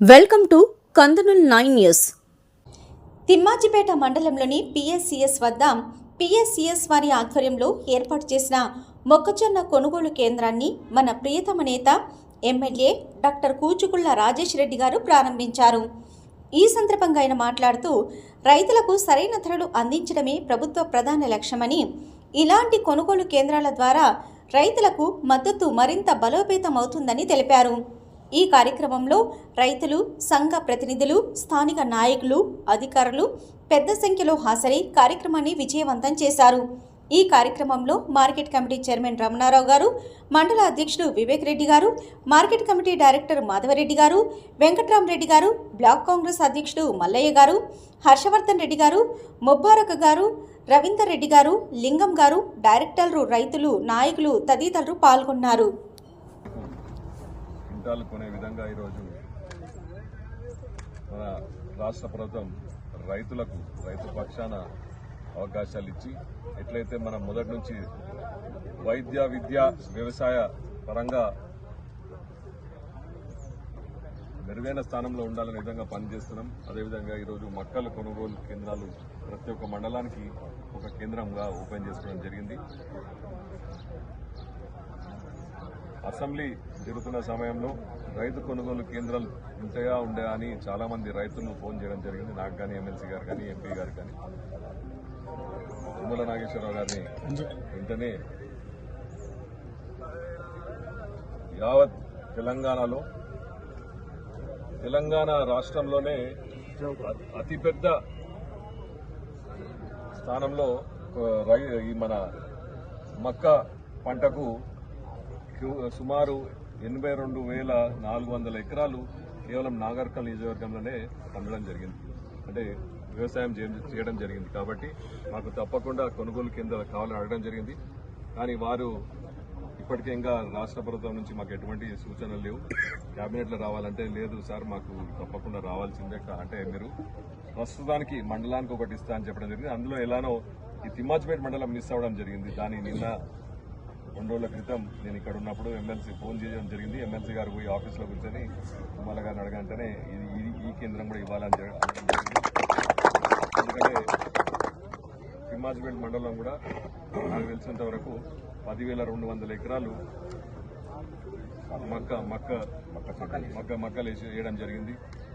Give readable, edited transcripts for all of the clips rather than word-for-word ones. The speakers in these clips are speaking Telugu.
Welcome to Kandanool 9 news. Thimmajipeta మండలంలోని పిఎస్సిఎస్ వద్ద పిఎస్సిఎస్ వారి ఆధ్వర్యంలో ఏర్పాటు చేసిన మొక్కజొన్న కొనుగోలు కేంద్రాన్ని మన ప్రియతమ నేత ఎమ్మెల్యే డాక్టర్ కూచుకుళ్ల రాజేష్ రెడ్డి గారు ప్రారంభించారు. ఈ సందర్భంగా ఆయన మాట్లాడుతూ రైతులకు సరైన ధరలు అందించడమే ప్రభుత్వ ప్రధాన లక్ష్యమని, ఇలాంటి కొనుగోలు కేంద్రాల ద్వారా రైతులకు మద్దతు మరింత బలోపేతం అవుతుందని తెలిపారు. ఈ కార్యక్రమంలో రైతులు, సంఘ ప్రతినిధులు, స్థానిక నాయకులు, అధికారులు పెద్ద సంఖ్యలో హాజరై కార్యక్రమాన్ని విజయవంతం చేశారు. ఈ కార్యక్రమంలో మార్కెట్ కమిటీ చైర్మన్ రమణారావు గారు, మండల అధ్యక్షుడు వివేక్ రెడ్డి గారు, మార్కెట్ కమిటీ డైరెక్టర్ మాధవరెడ్డి గారు, వెంకట్రామరెడ్డి గారు, బ్లాక్ కాంగ్రెస్ అధ్యక్షుడు మల్లయ్య గారు, హర్షవర్ధన్ రెడ్డి గారు, ముబారక్ గారు, రవీందర్ రెడ్డి గారు, లింగం గారు, డైరెక్టర్లు, రైతులు, నాయకులు తదితరులు పాల్గొన్నారు. కొనే విధంగా ఈరోజు మన రాష్ట్ర ప్రభుత్వం రైతు పక్షాన అవకాశాలు ఇచ్చి, ఎట్లయితే మనం మొదటి నుంచి వైద్య, విద్య, వ్యవసాయ పరంగా మెరుగైన స్థానంలో ఉండాలనే విధంగా పనిచేస్తున్నాం. అదేవిధంగా ఈరోజు మొక్కల కొనుగోలు కేంద్రాలు ప్రతి ఒక్క మండలానికి ఒక కేంద్రంగా ఓపెన్ చేసుకోవడం జరిగింది. అసెంబ్లీ జరుగుతున్న సమయంలో రైతు కొనుగోలు కేంద్రాలు ఉండే అని చాలా మంది రైతులు ఫోన్ చేయడం జరిగింది. నాకు కానీ, ఎమ్మెల్సీ గారు కానీ, ఎంపీ గారు కానీ, తుమ్మల నాగేశ్వరరావు గారిని వెంటనే యావత్ తెలంగాణ రాష్ట్రంలోనే అతిపెద్ద స్థానంలో ఈ మన మక్క పంటకు సుమారు 82,400 ఎకరాలు కేవలం నాగర్కల్ నియోజకవర్గంలోనే పండడం జరిగింది, అంటే వ్యవసాయం చేయడం జరిగింది. కాబట్టి మాకు తప్పకుండా కొనుగోలు కేంద్రాలు కావాలని అడగడం జరిగింది. కానీ వారు ఇప్పటికే ఇంకా రాష్ట్ర ప్రభుత్వం నుంచి మాకు ఎటువంటి సూచనలు లేవు. క్యాబినెట్లో రావాలంటే లేదు సార్, మాకు తప్పకుండా రావాల్సిందే, అంటే మీరు ప్రస్తుతానికి మండలానికి ఒకటి ఇస్తా అని చెప్పడం జరిగింది. అందులో ఎలానో ఈ తిమ్మాజిపేట మండలం మిస్ అవ్వడం జరిగింది. దాని నిన్న 2 రోజుల క్రితం నేను ఇక్కడ ఉన్నప్పుడు ఎమ్మెల్సీ ఫోన్ చేయడం జరిగింది. ఎమ్మెల్సీ గారు పోయి ఆఫీస్లో కూర్చొని తుమ్మల గారిని అడగంటేనే ఈ కేంద్రం కూడా ఇవ్వాలని చెప్పడం జరిగింది. ఎందుకంటే తిమ్మాజిపేట మండలం కూడా నాకు తెలిసినంత వరకు 10,200 ఎకరాలు మక్కలు వేయడం జరిగింది.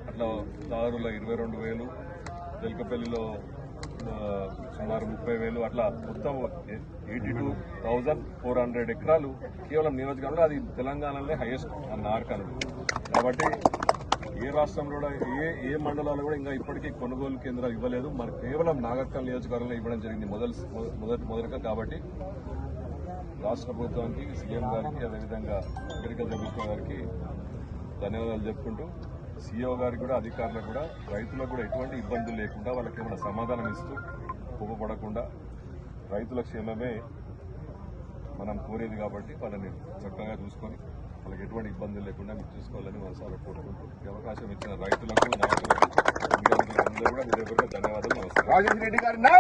అట్లా దారులో 22,000, తెలకపల్లిలో సుమారు 30,000, అట్లా మొత్తం 82,400 ఎకరాలు కేవలం నియోజకవర్గంలో. అది తెలంగాణలో హైయెస్ట్ నార్కల్. కాబట్టి ఏ రాష్ట్రంలో కూడా ఏ మండలాలు కూడా ఇంకా ఇప్పటికీ కొనుగోలు కేంద్రాలు ఇవ్వలేదు. మరి కేవలం నాగర్కల్ నియోజకవర్గంలో ఇవ్వడం జరిగింది మొదటిగా. కాబట్టి రాష్ట్ర ప్రభుత్వానికి, సీఎం గారికి, అదేవిధంగా అగ్రికల్చర్ కమిషనర్ గారికి ధన్యవాదాలు చెప్పుకుంటూ, సీఓ గారికి కూడా, అధికారులకు కూడా, రైతులకు కూడా ఎటువంటి ఇబ్బందులు లేకుండా వాళ్ళకి ఏమైనా సమాధానం ఇస్తూ కోపపడకుండా రైతుల క్షేమమే మనం కోరేది. కాబట్టి వాళ్ళని చక్కగా చూసుకొని వాళ్ళకి ఎటువంటి ఇబ్బందులు లేకుండా మీరు చూసుకోవాలని మనసారా కోరుకుంటూ, ఈ అవకాశం ఇచ్చిన రైతులకు, నాయకులకు, అందరూ కూడా మీ దగ్గర ధన్యవాదాలు. నమస్కారం.